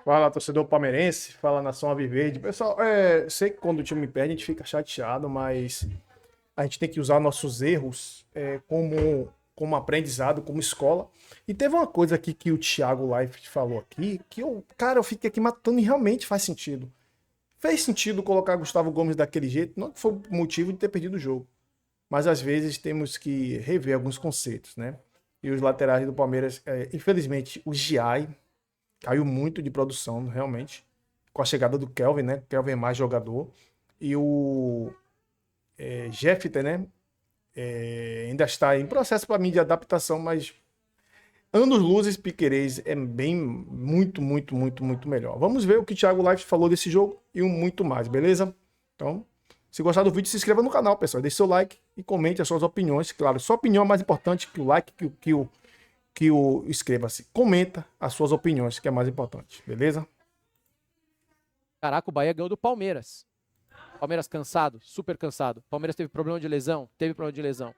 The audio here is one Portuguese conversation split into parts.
Fala, torcedor palmeirense, fala nação Alviverde. Pessoal, sei que quando o time perde a gente fica chateado, mas a gente tem que usar nossos erros como aprendizado, como escola. E teve uma coisa aqui que o Thiago Leifert falou aqui, que eu fiquei aqui matando e realmente faz sentido. Fez sentido colocar Gustavo Gomes daquele jeito, não que foi o motivo de ter perdido o jogo, mas às vezes temos que rever alguns conceitos, né? E os laterais do Palmeiras, infelizmente, o Giai caiu muito de produção, realmente, com a chegada do Kelvin, né? Kelvin é mais jogador. E o Jeffter, né? Ainda está em processo para mim de adaptação, mas anos luzes Piquerez é bem, muito, muito, muito, muito melhor. Vamos ver o que o Thiago Live falou desse jogo e um muito mais, beleza? Então, se gostar do vídeo, se inscreva no canal, pessoal. Deixe seu like e comente as suas opiniões. Claro, sua opinião é mais importante que o like, que o inscreva-se. Comenta as suas opiniões, que é mais importante, beleza? Caraca, o Bahia ganhou do Palmeiras. Palmeiras cansado, super cansado. Palmeiras teve problema de lesão? Teve problema de lesão.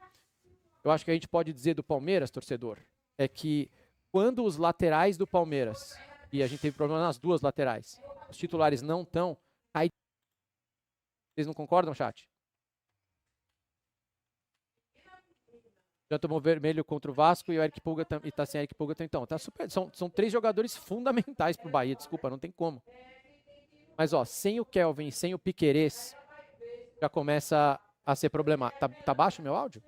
Eu acho que a gente pode dizer do Palmeiras, torcedor, é que quando os laterais do Palmeiras, e a gente teve problema nas duas laterais, os titulares não estão, aí vocês não concordam, chat? Já tomou vermelho contra o Vasco e o Eric Pulga e tá sem Eric Pulga, então. Tá super, são três jogadores fundamentais pro Bahia, desculpa, não tem como. Mas ó, sem o Kelvin, sem o Piquerez, já começa a ser problemático. Tá baixo o meu áudio?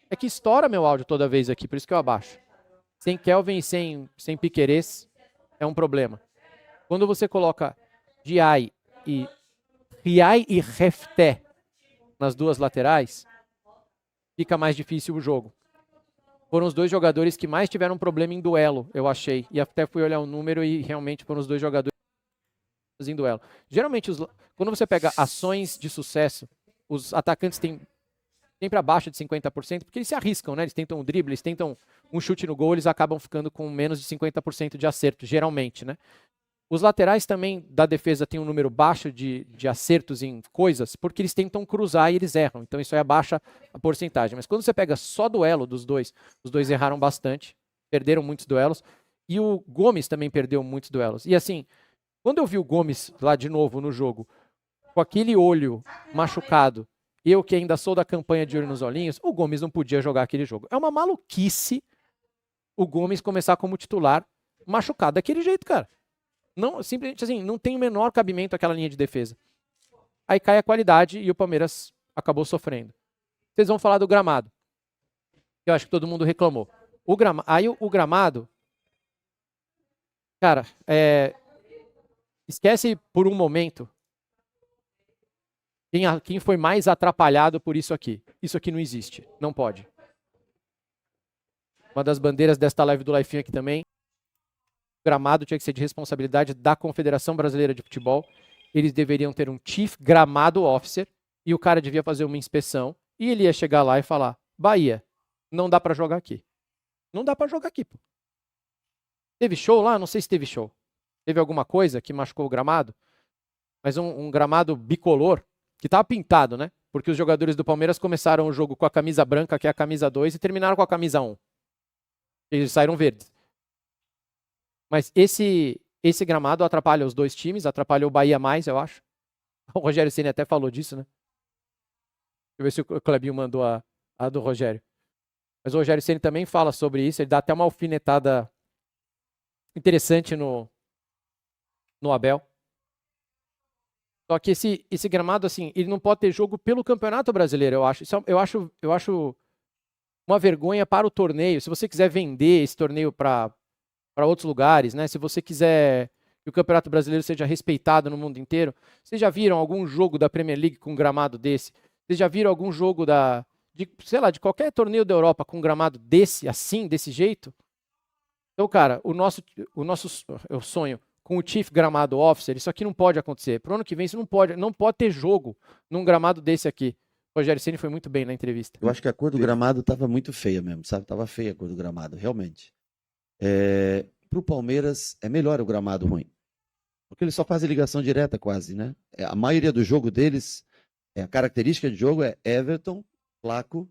É que estoura meu áudio toda vez aqui, por isso que eu abaixo. Sem Kelvin e sem Piquerez é um problema. Quando você coloca Giai e Refté nas duas laterais, fica mais difícil o jogo. Foram os dois jogadores que mais tiveram problema em duelo, eu achei. E até fui olhar o número e realmente foram os dois jogadores em duelo. Geralmente, quando você pega ações de sucesso, os atacantes têm sempre abaixo de 50%, porque eles se arriscam, né? Eles tentam um drible, eles tentam um chute no gol, eles acabam ficando com menos de 50% de acerto, geralmente, né? Os laterais também da defesa têm um número baixo de acertos em coisas, porque eles tentam cruzar e eles erram. Então isso aí abaixa a porcentagem. Mas quando você pega só duelo dos dois, os dois erraram bastante, perderam muitos duelos. E o Gomes também perdeu muitos duelos. E assim, quando eu vi o Gomes lá de novo no jogo, com aquele olho machucado, eu que ainda sou da campanha de olho nos olhinhos, o Gomes não podia jogar aquele jogo. É uma maluquice o Gomes começar como titular machucado daquele jeito, cara. Não, simplesmente assim, não tem o menor cabimento aquela linha de defesa. Aí cai a qualidade e o Palmeiras acabou sofrendo. Vocês vão falar do gramado. Eu acho que todo mundo reclamou. Aí o gramado, cara, esquece por um momento quem foi mais atrapalhado por isso aqui. Isso aqui não existe. Não pode. Uma das bandeiras desta live do Lifinho aqui também. O gramado tinha que ser de responsabilidade da Confederação Brasileira de Futebol. Eles deveriam ter um Chief Gramado Officer e o cara devia fazer uma inspeção e ele ia chegar lá e falar: Bahia, não dá pra jogar aqui. Não dá pra jogar aqui, pô. Teve show lá? Não sei se teve show. Teve alguma coisa que machucou o gramado? Mas um gramado bicolor, que tava pintado, né? Porque os jogadores do Palmeiras começaram o jogo com a camisa branca, que é a camisa 2, e terminaram com a camisa 1. Eles saíram verdes. Mas esse gramado atrapalha os dois times, atrapalhou o Bahia mais, eu acho. O Rogério Ceni até falou disso, né? Deixa eu ver se o Clebinho mandou a do Rogério. Mas o Rogério Ceni também fala sobre isso, ele dá até uma alfinetada interessante no Abel. Só que esse gramado, assim, ele não pode ter jogo pelo Campeonato Brasileiro, eu acho. Eu acho uma vergonha para o torneio. Se você quiser vender esse torneio para outros lugares, né? Se você quiser que o Campeonato Brasileiro seja respeitado no mundo inteiro, vocês já viram algum jogo da Premier League com um gramado desse? Vocês já viram algum jogo de qualquer torneio da Europa com um gramado desse, assim, desse jeito? Então, cara, o nosso eu sonho com o Chief Gramado Officer, isso aqui não pode acontecer. Pro ano que vem, isso não pode ter jogo num gramado desse aqui. O Rogério Ceni foi muito bem na entrevista. Eu acho que a cor do gramado estava muito feia mesmo, sabe? Tava feia a cor do gramado, realmente. Para o Palmeiras, é melhor o gramado ruim. Porque eles só fazem ligação direta quase, né? A maioria do jogo deles, a característica de jogo é Everton, Flaco,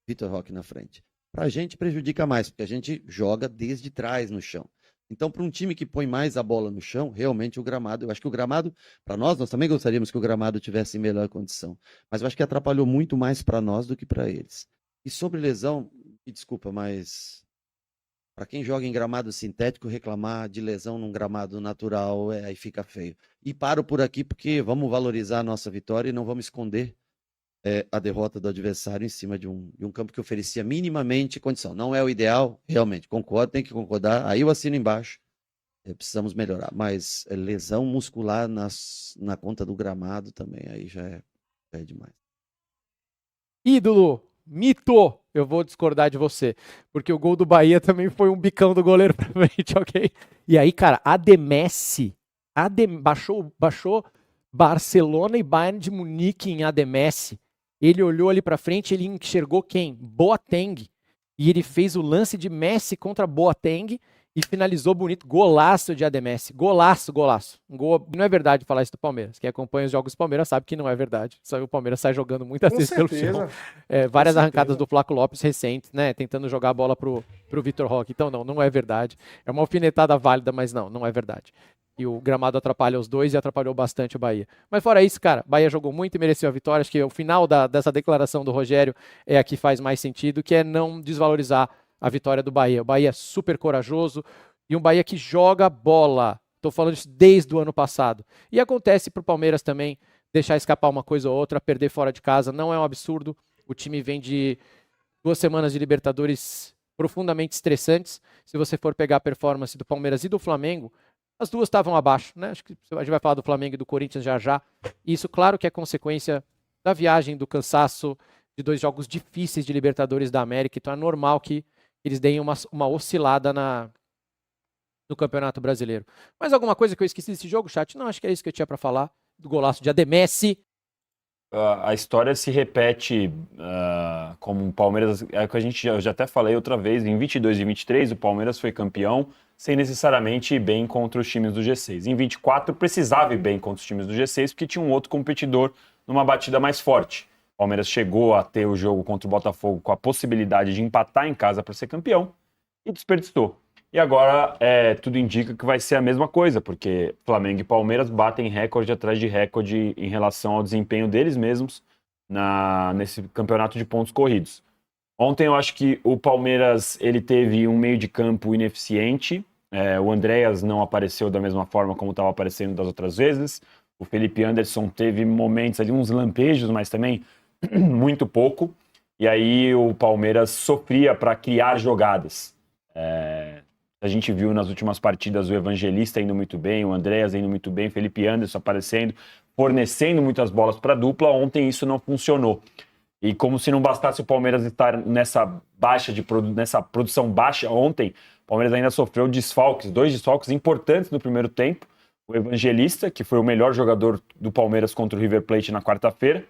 Vitor Roque na frente. Para a gente prejudica mais, porque a gente joga desde trás no chão. Então, para um time que põe mais a bola no chão, realmente o gramado, eu acho que o gramado, para nós também gostaríamos que o gramado tivesse em melhor condição, mas eu acho que atrapalhou muito mais para nós do que para eles. E sobre lesão, me desculpa, mas para quem joga em gramado sintético, reclamar de lesão num gramado natural, aí fica feio. E paro por aqui porque vamos valorizar a nossa vitória e não vamos esconder a derrota do adversário em cima de um campo que oferecia minimamente condição. Não é o ideal, realmente, concordo, tem que concordar. Aí eu assino embaixo, precisamos melhorar. Mas lesão muscular na conta do gramado também, aí já é demais. Ídolo, mito, eu vou discordar de você, porque o gol do Bahia também foi um bicão do goleiro pra frente, ok? E aí, cara, Ademessi, baixou Barcelona e Bayern de Munique em Ademessi. Ele olhou ali pra frente, ele enxergou quem? Boateng. E ele fez o lance de Messi contra Boateng e finalizou bonito. Golaço de Ademessi. Golaço. Não é verdade falar isso do Palmeiras. Quem acompanha os jogos do Palmeiras sabe que não é verdade. O Palmeiras sai jogando muitas vezes pelo chão. Várias arrancadas do Flaco Lopes recentes, né? Tentando jogar a bola pro Vitor Roque. Então, não é verdade. É uma alfinetada válida, mas não é verdade. E o gramado atrapalha os dois e atrapalhou bastante o Bahia. Mas fora isso, cara, Bahia jogou muito e mereceu a vitória. Acho que o final dessa declaração do Rogério é a que faz mais sentido, que é não desvalorizar a vitória do Bahia. O Bahia é super corajoso e um Bahia que joga bola. Estou falando isso desde o ano passado. E acontece para o Palmeiras também deixar escapar uma coisa ou outra, perder fora de casa. Não é um absurdo. O time vem de 2 semanas de Libertadores profundamente estressantes. Se você for pegar a performance do Palmeiras e do Flamengo, as duas estavam abaixo, né? Acho que a gente vai falar do Flamengo e do Corinthians já. Isso, claro que é consequência da viagem, do cansaço, de 2 jogos difíceis de Libertadores da América. Então é normal que eles deem uma oscilada no Campeonato Brasileiro. Mais alguma coisa que eu esqueci desse jogo, chat? Não, acho que é isso que eu tinha para falar. Do golaço de Ademessi. A história se repete como o Palmeiras, é o que eu já até falei outra vez, em 22 e 23 o Palmeiras foi campeão sem necessariamente ir bem contra os times do G6. Em 24 precisava ir bem contra os times do G6 porque tinha um outro competidor numa batida mais forte. O Palmeiras chegou a ter o jogo contra o Botafogo com a possibilidade de empatar em casa para ser campeão e desperdiçou. E agora tudo indica que vai ser a mesma coisa, porque Flamengo e Palmeiras batem recorde atrás de recorde em relação ao desempenho deles mesmos nesse campeonato de pontos corridos. Ontem eu acho que o Palmeiras ele teve um meio de campo ineficiente, o Andréas não apareceu da mesma forma como estava aparecendo das outras vezes, o Felipe Anderson teve momentos ali, uns lampejos, mas também muito pouco, e aí o Palmeiras sofria para criar jogadas. A gente viu nas últimas partidas o Evangelista indo muito bem, o Andréas indo muito bem, o Felipe Anderson aparecendo, fornecendo muitas bolas para a dupla. Ontem isso não funcionou. E como se não bastasse o Palmeiras estar nessa produção baixa ontem, o Palmeiras ainda sofreu desfalques, 2 desfalques importantes no primeiro tempo. O Evangelista, que foi o melhor jogador do Palmeiras contra o River Plate na quarta-feira,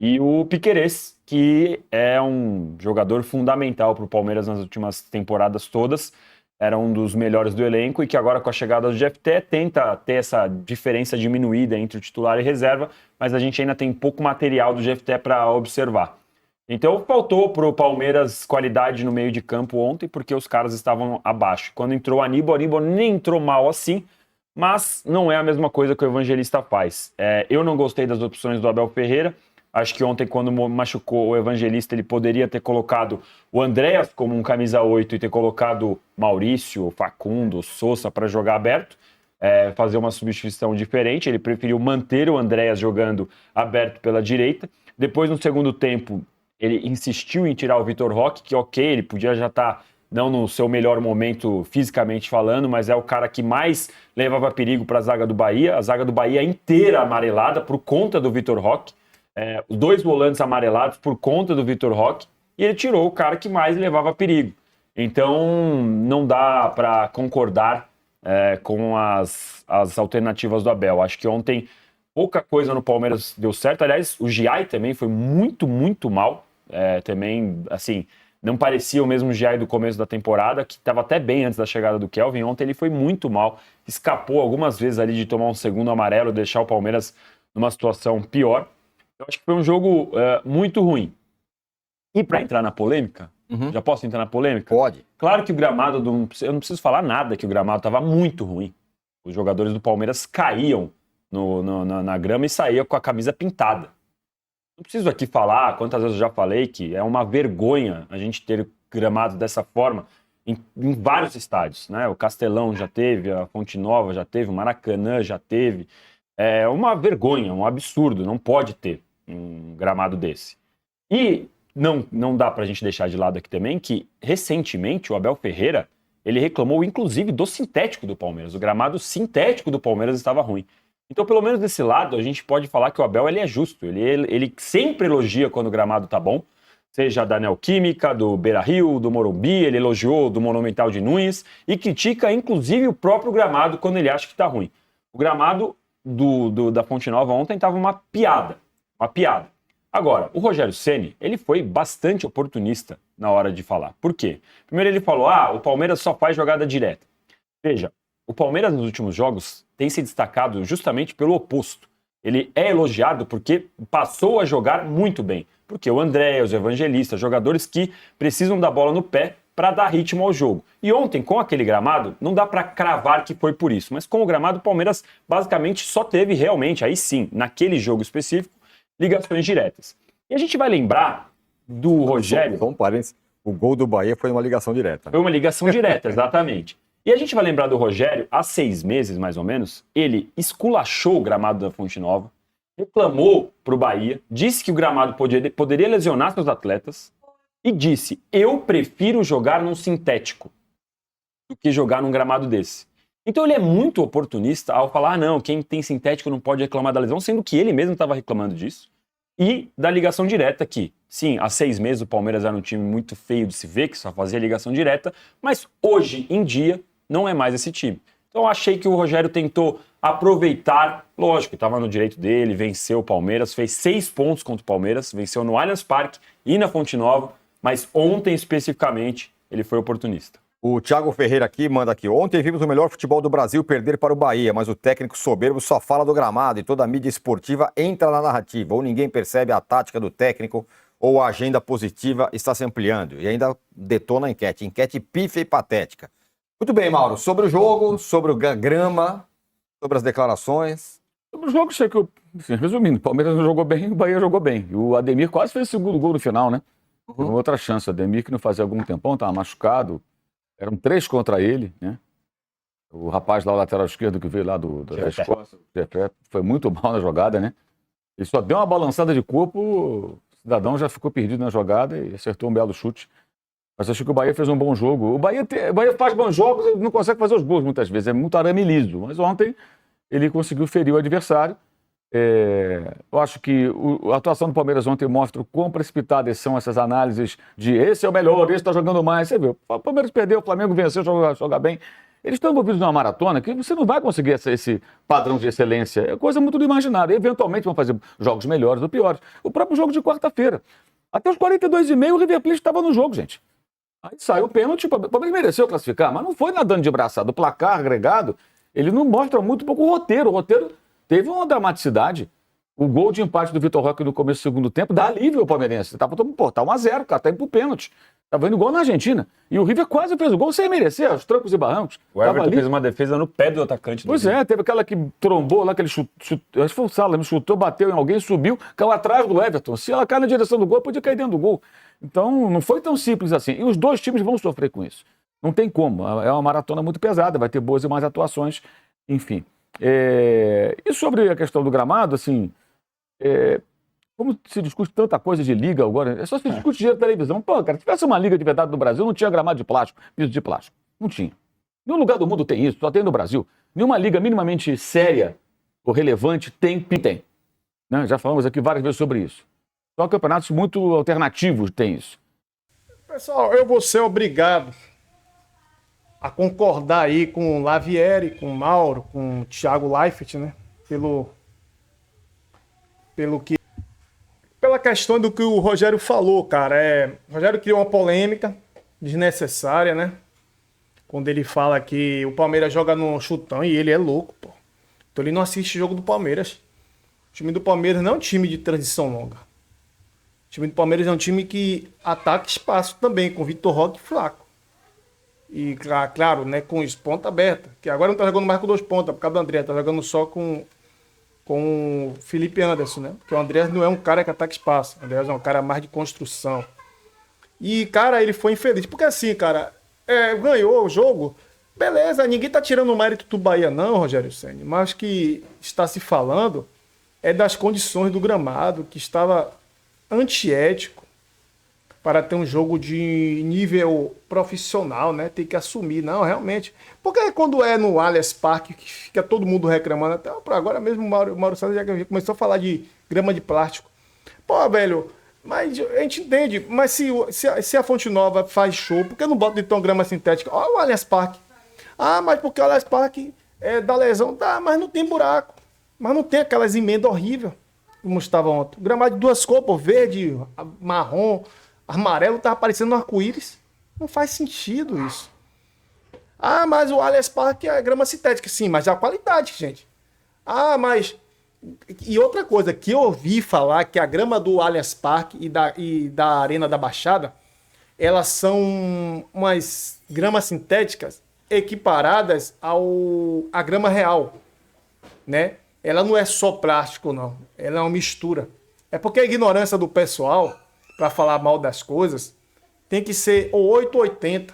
e o Piquerez, que é um jogador fundamental para o Palmeiras nas últimas temporadas todas, era um dos melhores do elenco e que agora com a chegada do GFT tenta ter essa diferença diminuída entre o titular e reserva, mas a gente ainda tem pouco material do GFT para observar. Então faltou para o Palmeiras qualidade no meio de campo ontem, porque os caras estavam abaixo. Quando entrou o Aníbal nem entrou mal assim, mas não é a mesma coisa que o Evangelista faz. Eu não gostei das opções do Abel Ferreira. Acho que ontem, quando machucou o Evangelista, ele poderia ter colocado o Andréas como um camisa 8 e ter colocado Maurício, Facundo, Sousa para jogar aberto, fazer uma substituição diferente. Ele preferiu manter o Andréas jogando aberto pela direita. Depois, no segundo tempo, ele insistiu em tirar o Vitor Roque, que ok, ele podia já estar não no seu melhor momento fisicamente falando, mas é o cara que mais levava perigo para a zaga do Bahia. A zaga do Bahia inteira amarelada por conta do Vitor Roque. Os 2 volantes amarelados por conta do Vitor Roque, e ele tirou o cara que mais levava perigo. Então, não dá para concordar com as alternativas do Abel. Acho que ontem pouca coisa no Palmeiras deu certo. Aliás, o Giai também foi muito, muito mal. Também, assim, não parecia o mesmo Giai do começo da temporada, que estava até bem antes da chegada do Kelvin. Ontem ele foi muito mal. Escapou algumas vezes ali de tomar um segundo amarelo, deixar o Palmeiras numa situação pior. Eu acho que foi um jogo muito ruim. E para entrar na polêmica, Já posso entrar na polêmica? Pode. Claro que o gramado, eu não preciso falar nada que o gramado estava muito ruim. Os jogadores do Palmeiras caíam na grama e saíam com a camisa pintada. Não preciso aqui falar, quantas vezes eu já falei, que é uma vergonha a gente ter gramado dessa forma em vários estádios, né? O Castelão já teve, a Fonte Nova já teve, o Maracanã já teve. É uma vergonha, um absurdo, não pode ter um gramado desse. E não dá pra gente deixar de lado aqui também que, recentemente, o Abel Ferreira, ele reclamou, inclusive, do sintético do Palmeiras. O gramado sintético do Palmeiras estava ruim. Então, pelo menos desse lado, a gente pode falar que o Abel ele é justo. Ele sempre elogia quando o gramado tá bom, seja da Neoquímica, do Beira-Rio, do Morumbi, ele elogiou do Monumental de Nunes e critica, inclusive, o próprio gramado quando ele acha que tá ruim. O gramado da Fonte Nova ontem estava uma piada. Uma piada. Agora, o Rogério Ceni, ele foi bastante oportunista na hora de falar. Por quê? Primeiro ele falou, o Palmeiras só faz jogada direta. Veja, o Palmeiras nos últimos jogos tem se destacado justamente pelo oposto. Ele é elogiado porque passou a jogar muito bem. Porque o André, os evangelistas, jogadores que precisam da bola no pé para dar ritmo ao jogo. E ontem, com aquele gramado, não dá para cravar que foi por isso. Mas com o gramado, o Palmeiras basicamente só teve realmente, aí sim, naquele jogo específico, ligações diretas. E a gente vai lembrar do Rogério... Só um parênteses, o gol do Bahia foi uma ligação direta. Foi uma ligação direta, exatamente. E a gente vai lembrar do Rogério, há 6 meses mais ou menos, ele esculachou o gramado da Fonte Nova, reclamou pro Bahia, disse que o gramado poderia lesionar seus atletas e disse, eu prefiro jogar num sintético do que jogar num gramado desse. Então ele é muito oportunista ao falar, não, quem tem sintético não pode reclamar da lesão, sendo que ele mesmo estava reclamando disso. E da ligação direta que, sim, há 6 meses o Palmeiras era um time muito feio de se ver, que só fazia ligação direta, mas hoje em dia não é mais esse time. Então eu achei que o Rogério tentou aproveitar, lógico, estava no direito dele, venceu o Palmeiras, fez 6 pontos contra o Palmeiras, venceu no Allianz Parque e na Fonte Nova, mas ontem especificamente ele foi oportunista. O Thiago Ferreira aqui manda aqui. Ontem vimos o melhor futebol do Brasil perder para o Bahia, mas o técnico soberbo só fala do gramado e toda a mídia esportiva entra na narrativa. Ou ninguém percebe a tática do técnico ou a agenda positiva está se ampliando. E ainda detona a enquete. Enquete pífia e patética. Muito bem, Mauro. Sobre o jogo, sobre o grama, sobre as declarações. Sobre o jogo, sei que assim, resumindo, o Palmeiras não jogou bem, o Bahia jogou bem. E o Ademir quase fez o segundo gol no final, né? Teve uma outra chance. O Ademir, que não fazia algum tempão, estava machucado. Eram 3 contra ele, né? O rapaz lá, o lateral esquerdo, que veio lá da Escócia, foi muito mal na jogada, né? Ele só deu uma balançada de corpo, o cidadão já ficou perdido na jogada e acertou um belo chute. Mas acho que o Bahia fez um bom jogo. O Bahia faz bons jogos e não consegue fazer os gols muitas vezes, é muito arame liso. Mas ontem ele conseguiu ferir o adversário. Eu acho que a atuação do Palmeiras ontem mostra o quão precipitadas são essas análises de esse é o melhor, esse está jogando mais. Você viu, o Palmeiras perdeu, o Flamengo venceu, joga bem. Eles estão envolvidos numa maratona que você não vai conseguir esse padrão de excelência. É coisa muito do imaginário. Eventualmente vão fazer jogos melhores ou piores. O próprio jogo de quarta-feira. Até os 42,5 o River Plate estava no jogo, gente. Aí saiu o pênalti, o Palmeiras mereceu classificar, mas não foi nadando de braçada. O placar agregado, ele não mostra muito pouco o roteiro. O roteiro teve uma dramaticidade. O gol de empate do Vitor Roque no começo do segundo tempo dá alívio ao palmeirense. Tá 1-0, cara, tá indo pro pênalti. Tava indo gol na Argentina. E o River quase fez o gol sem merecer, aos trancos e barrancos. O Everton fez uma defesa no pé do atacante. Pois é, teve aquela que trombou lá, que ele chutou, acho que foi o Sala, chutou, bateu em alguém, subiu, caiu atrás do Everton. Se ela cai na direção do gol, podia cair dentro do gol. Então, não foi tão simples assim. E os dois times vão sofrer com isso. Não tem como. É uma maratona muito pesada, vai ter boas e más atuações, enfim. E sobre a questão do gramado, assim, como se discute tanta coisa de liga agora, é só se discute dinheiro de televisão. Pô, cara, se tivesse uma liga de verdade no Brasil, não tinha gramado de plástico, piso de plástico. Não tinha. Nenhum lugar do mundo tem isso, só tem no Brasil. Nenhuma liga minimamente séria ou relevante tem. Né? Já falamos aqui várias vezes sobre isso. Só campeonatos muito alternativos têm isso. Pessoal, eu vou ser obrigado a concordar aí com o Lavieri, com o Mauro, com o Thiago Leifert, né? Pela questão do que o Rogério falou, cara. O Rogério criou uma polêmica desnecessária, né? Quando ele fala que o Palmeiras joga no chutão e ele é louco, pô. Então ele não assiste jogo do Palmeiras. O time do Palmeiras não é um time de transição longa. O time do Palmeiras é um time que ataca espaço também, com Vitor Roque fraco. E, claro, né, com os ponta aberta. Que agora não tá jogando mais com 2 pontas, por causa do André. Tá jogando só com o Felipe Anderson, né? Porque o André não é um cara que ataca espaço. O André é um cara mais de construção. E, cara, ele foi infeliz. Porque assim, cara, ganhou o jogo. Beleza, ninguém tá tirando o mérito do Bahia, não, Rogério Ceni. Mas que está se falando é das condições do gramado, que estava antiético para ter um jogo de nível profissional, né? Tem que assumir, não, realmente. Porque quando é no Allianz Parque, que fica todo mundo reclamando, até agora mesmo o Mauro Santos já começou a falar de grama de plástico. Pô, velho, mas a gente entende, mas se a Fonte Nova faz show, por que não bota então grama sintética? Olha o Allianz Parque. Ah, mas porque o Allianz Parque é da lesão. Tá, mas não tem buraco. Mas não tem aquelas emendas horríveis, como estava ontem. O gramado de 2 cores, pô, verde, marrom, amarelo, tava parecendo um arco-íris. Não faz sentido isso. Ah, mas o Allianz Parque é grama sintética. Sim, mas é a qualidade, gente. Ah, mas... E outra coisa, que eu ouvi falar que a grama do Allianz Parque e da Arena da Baixada, elas são umas gramas sintéticas equiparadas à grama real, né? Ela não é só plástico, não. Ela é uma mistura. É porque a ignorância do pessoal, para falar mal das coisas, tem que ser o 8 ou 80.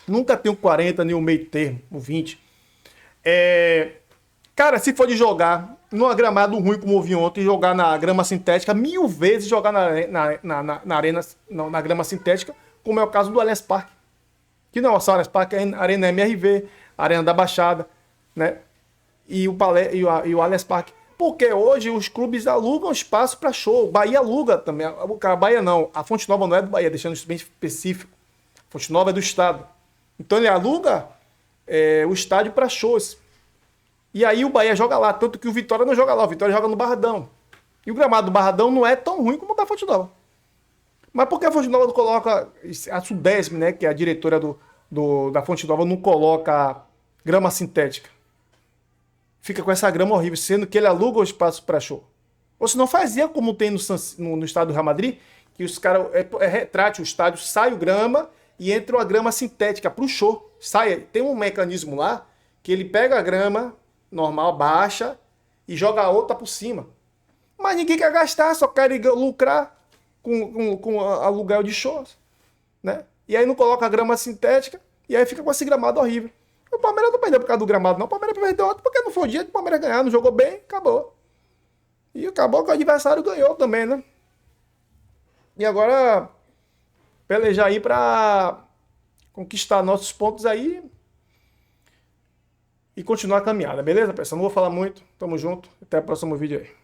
Nunca tem o 40, nem o meio termo, o 20. Cara, se for de jogar numa gramado ruim como eu vi ontem, jogar na grama sintética, 1000 vezes jogar na arena, não, na grama sintética, como é o caso do Allianz Parque. Que não, o Allianz Parque é a Arena MRV, a Arena da Baixada, né? E o Allianz Parque. Porque hoje os clubes alugam espaço para show. O Bahia aluga também. A Bahia não. A Fonte Nova não é do Bahia, deixando isso bem específico. A Fonte Nova é do Estado. Então ele aluga o estádio para shows. E aí o Bahia joga lá. Tanto que o Vitória não joga lá. O Vitória joga no Barradão. E o gramado do Barradão não é tão ruim como o da Fonte Nova. Mas por que a Fonte Nova não coloca... A Sudesme, né, que é a diretora da Fonte Nova, não coloca grama sintética? Fica com essa grama horrível, sendo que ele aluga o espaço para show. Ou se não fazia como tem no estádio do Real Madrid, que os caras retrátil, o estádio sai o grama e entra uma grama sintética para o show. Tem um mecanismo lá que ele pega a grama normal, baixa e joga a outra por cima. Mas ninguém quer gastar, só quer lucrar com aluguel de shows, né? E aí não coloca a grama sintética e aí fica com esse gramado horrível. O Palmeiras não perdeu por causa do gramado, não. O Palmeiras perdeu ontem porque não foi o dia do Palmeiras ganhar, não jogou bem, acabou. E acabou que o adversário ganhou também, né? E agora, pelejar aí pra conquistar nossos pontos aí e continuar a caminhada, beleza, pessoal? Não vou falar muito. Tamo junto. Até o próximo vídeo aí.